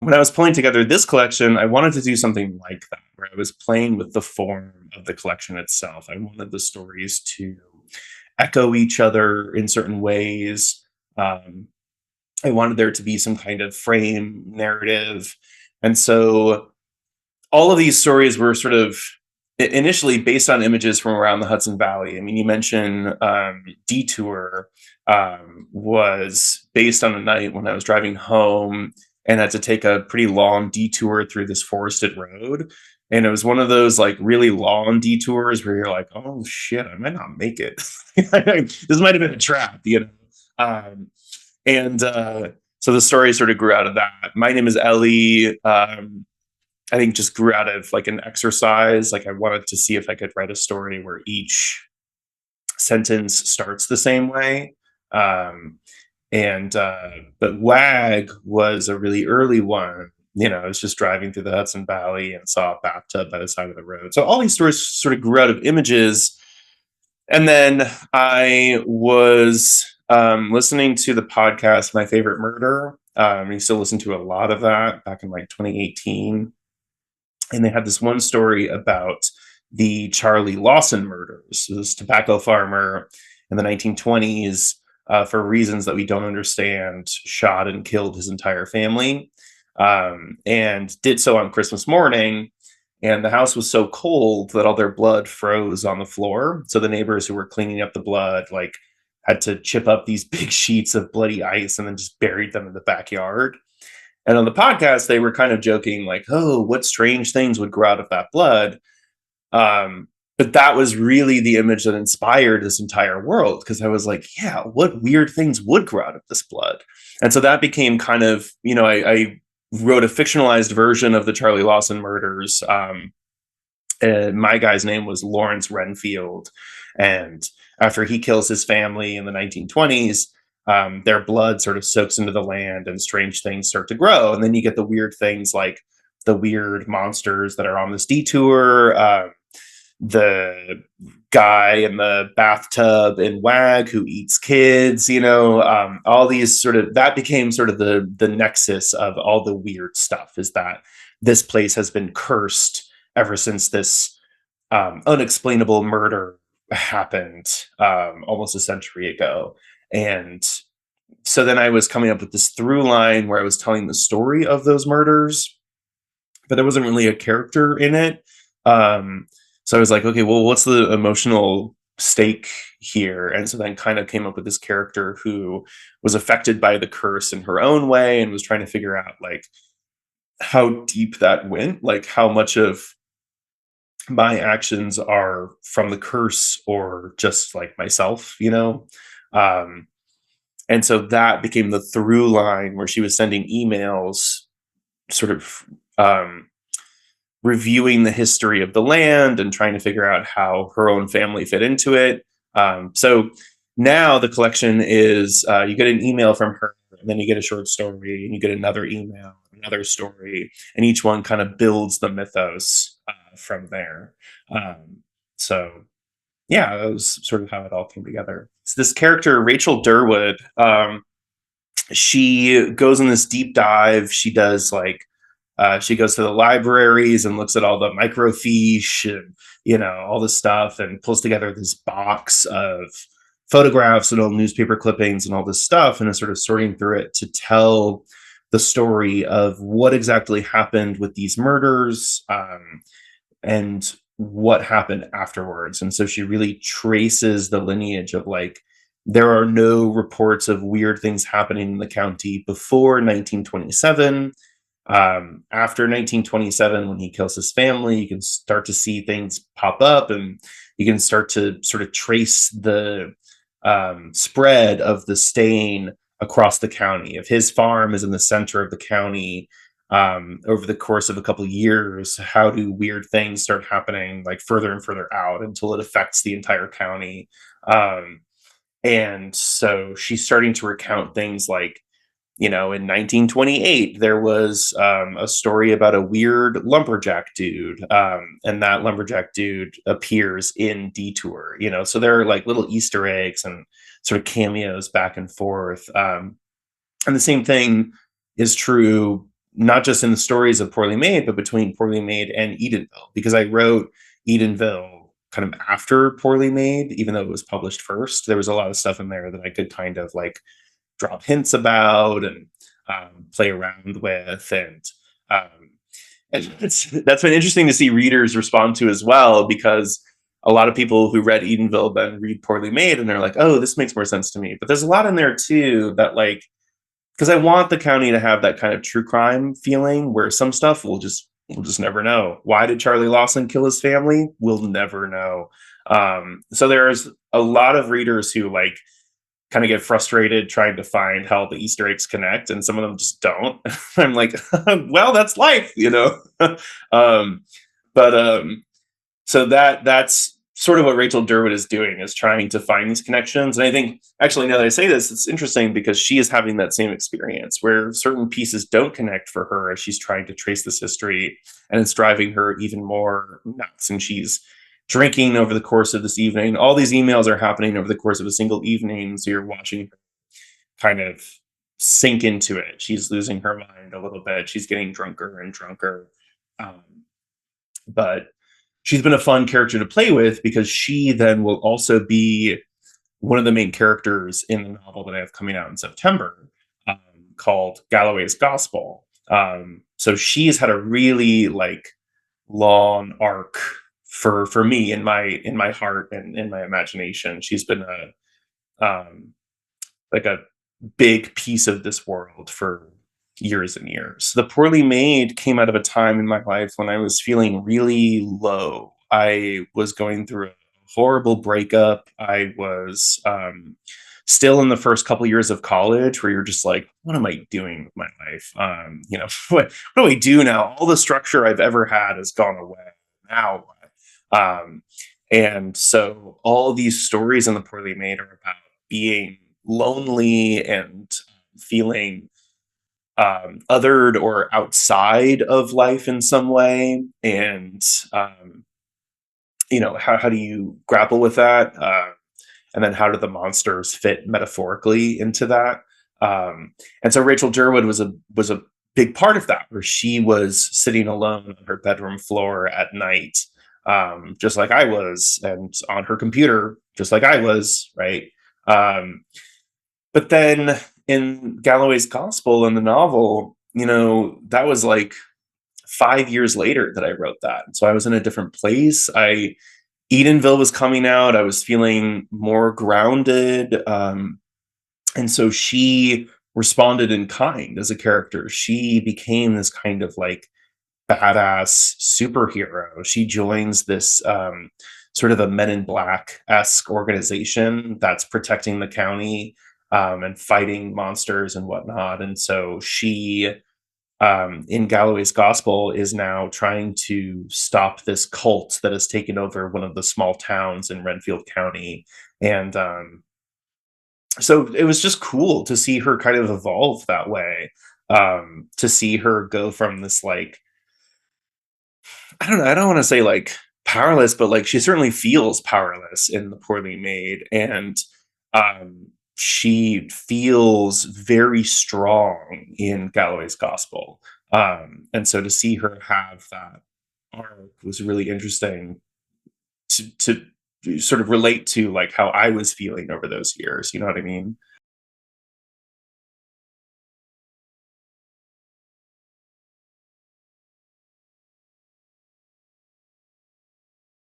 when I was pulling together this collection, I wanted to do something like that, where I was playing with the form of the collection itself. I wanted the stories to echo each other in certain ways. Um, I wanted there to be some kind of frame narrative. And so all of these stories were sort of initially based on images from around the Hudson Valley. I mean, you mentioned Detour was based on a night when I was driving home and had to take a pretty long detour through this forested road. And it was one of those like really long detours where you're like, oh shit, I might not make it. This might have been a trap, you know? Um, and so the story sort of grew out of that. My name is Ellie. I think just grew out of like an exercise. Like I wanted to see if I could write a story where each sentence starts the same way. Um, and but WAG was a really early one. You know, I was just driving through the Hudson Valley and saw a bathtub by the side of the road. So all these stories sort of grew out of images. And then I was listening to the podcast, My Favorite Murder. I used to listen to a lot of that back in like 2018. And they had this one story about the Charlie Lawson murders. So this tobacco farmer in the 1920s, for reasons that we don't understand, shot and killed his entire family, and did so on Christmas morning. And the house was so cold that all their blood froze on the floor. So the neighbors who were cleaning up the blood, like, had to chip up these big sheets of bloody ice and then just buried them in the backyard. And on the podcast, they were kind of joking, like, oh, what strange things would grow out of that blood. But that was really the image that inspired this entire world, because I was like, yeah, what weird things would grow out of this blood? And so that became kind of, you know, I wrote a fictionalized version of the Charlie Lawson murders. And my guy's name was Lawrence Renfield. And after he kills his family in the 1920s, their blood sort of soaks into the land and strange things start to grow. And then you get the weird things like the weird monsters that are on this detour, the guy in the bathtub in WAG who eats kids, you know, all these sort of, that became sort of the nexus of all the weird stuff, is that this place has been cursed ever since this unexplainable murder happened almost a century ago. And so then I was coming up with this through line where I was telling the story of those murders, but there wasn't really a character in it. So I was like, okay, well, what's the emotional stake here? And so then kind of came up with this character who was affected by the curse in her own way and was trying to figure out like how deep that went, like how much of my actions are from the curse or just like myself, you know? Um, and so that became the through line where she was sending emails sort of reviewing the history of the land and trying to figure out how her own family fit into it. So now the collection is you get an email from her, and then you get a short story, and you get another email, another story, and each one kind of builds the mythos from there. So yeah, that was sort of how it all came together. So this character, Rachel Durwood, she goes in this deep dive. She does like she goes to the libraries and looks at all the microfiche and, you know, all this stuff, and pulls together this box of photographs and old newspaper clippings and all this stuff, and is sort of sorting through it to tell the story of what exactly happened with these murders, and what happened afterwards. And so she really traces the lineage of like, there are no reports of weird things happening in the county before 1927. After 1927, when he kills his family, you can start to see things pop up, and you can start to sort of trace the spread of the stain across the county. If his farm is in the center of the county, over the course of a couple of years, how do weird things start happening like further and further out until it affects the entire county? And so she's starting to recount things like, you know, in 1928, there was a story about a weird lumberjack dude, and that lumberjack dude appears in Detour, you know, so there are like little Easter eggs and sort of cameos back and forth. And the same thing is true not just in the stories of Poorly Made, but between Poorly Made and Edenville, because I wrote Edenville kind of after Poorly Made, even though it was published first. There was a lot of stuff in there that I could kind of like drop hints about and play around with, um, and that's been interesting to see readers respond to as well, because a lot of people who read Edenville then read Poorly Made and they're like, oh, this makes more sense to me. But there's a lot in there too that like, because I want the county to have that kind of true crime feeling where some stuff we'll just never know. Why did Charlie Lawson kill his family? We'll never know. So there's a lot of readers who like kind of get frustrated trying to find how the Easter eggs connect, and some of them just don't. I'm like, well, that's life. um, but so that's sort of what Rachel Durwood is doing, is trying to find these connections. And I think actually, now that I say this, it's interesting because she is having that same experience where certain pieces don't connect for her as she's trying to trace this history, and it's driving her even more nuts. And she's drinking over the course of this evening. All these emails are happening over the course of a single evening, so you're watching her kind of sink into it. She's losing her mind a little bit. She's getting drunker and drunker. Um, but she's been a fun character to play with because she then will also be one of the main characters in the novel that I have coming out in September, um, called Galloway's Gospel. So she's had a really like long arc for me in my heart and in my imagination. She's been a like a big piece of this world for years and years. The Poorly Made came out of a time in my life when I was feeling really low. I was going through a horrible breakup. I was still in the first couple years of college where you're just like, what am I doing with my life? What do I do now? All the structure I've ever had has gone away. Now what? And so all these stories in The Poorly Made are about being lonely and feeling othered or outside of life in some way. And, how do you grapple with that? And then how do the monsters fit metaphorically into that? And so Rachel Durwood was a big part of that, where she was sitting alone on her bedroom floor at night, just like I was, and on her computer, just like I was, right? Um, but then in Galloway's Gospel in the novel, that was like 5 years later that I wrote that. So I was in a different place. Edenville was coming out. I was feeling more grounded. And so she responded in kind as a character. She became this kind of like badass superhero. She joins this sort of a Men in Black-esque organization that's protecting the county, and fighting monsters and whatnot. And so she, in Galloway's Gospel, is now trying to stop this cult that has taken over one of the small towns in Renfield County. And so it was just cool to see her kind of evolve that way. To see her go from this like, I don't know, I don't want to say like powerless, but like she certainly feels powerless in The Poorly Made. And um, she feels very strong in Galloway's Gospel. And so to see her have that arc was really interesting to sort of relate to like how I was feeling over those years. You know what I mean?